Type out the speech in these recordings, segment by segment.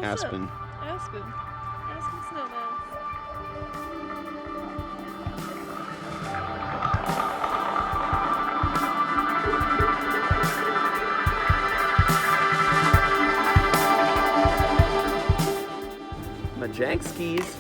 Aspen. Aspen Snowmass. My jank skis.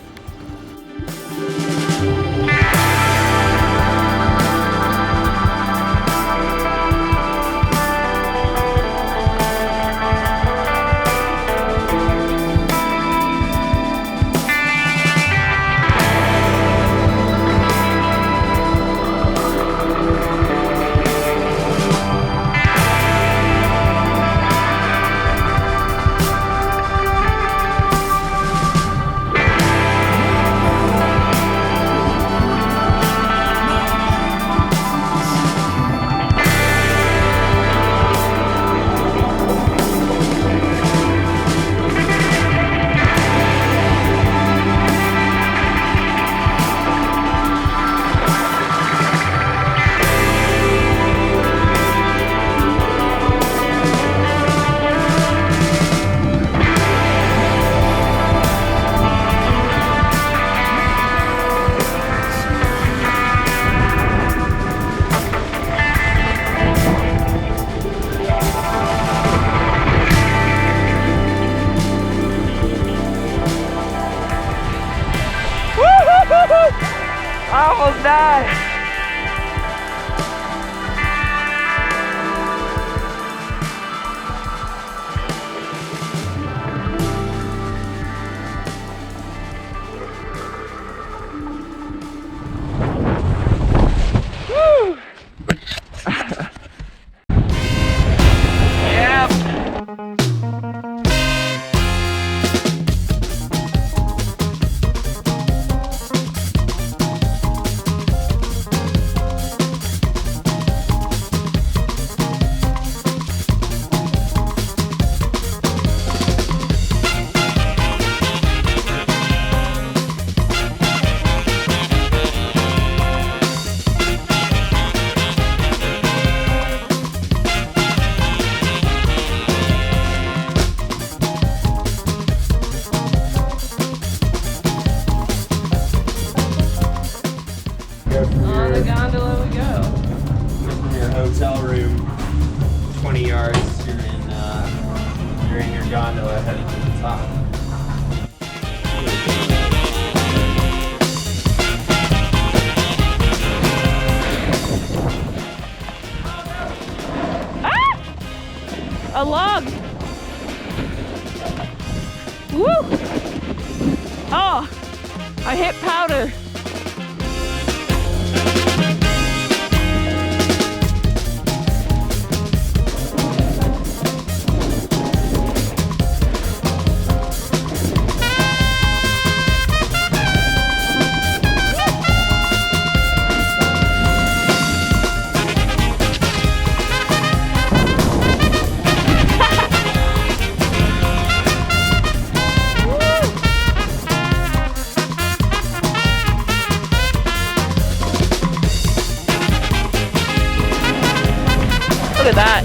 I almost died. Woo! Yep. On the gondola we go. From your hotel room, 20 yards, you're in your gondola headed to the top. A log! Woo! Oh! I hit powder! Look at that.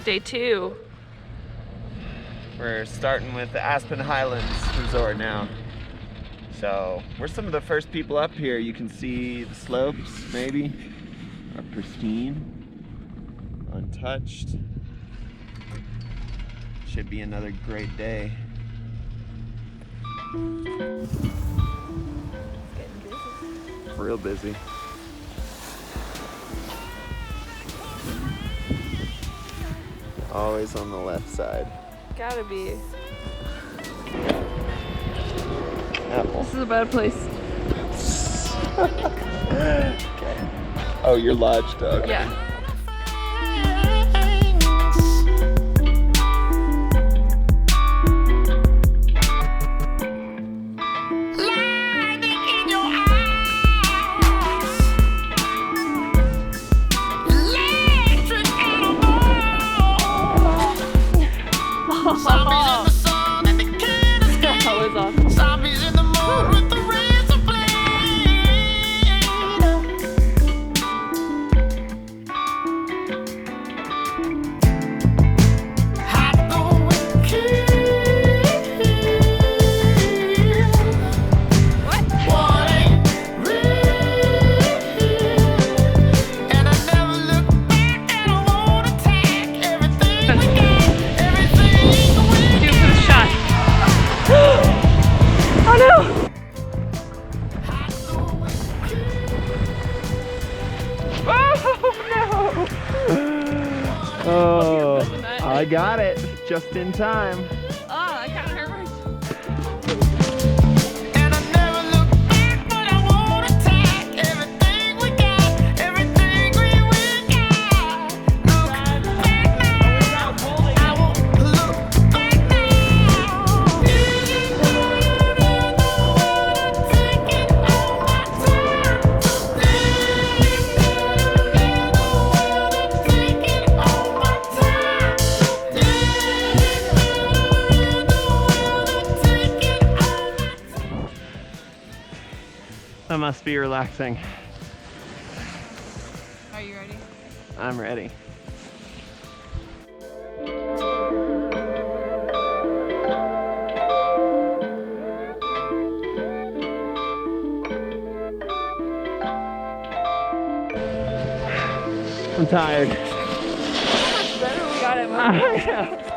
Day 2. We're starting with the Aspen Highlands Resort now. So we're some of the first people up here. You can see the slopes, maybe, are pristine, untouched. Should be another great day. Real busy. Always on the left side. Gotta be. Apple. This is a bad place. Okay. Oh, you're lodged up. Yeah. La got it just in time. Oh, that kind of hurt my. And I never look back, but I won't attack everything we got, everything we got. Look back now, I won't look back now. Taking all my time. Taking all my time. That must be relaxing. Are you ready? I'm ready. I'm tired. Better we got it. I know.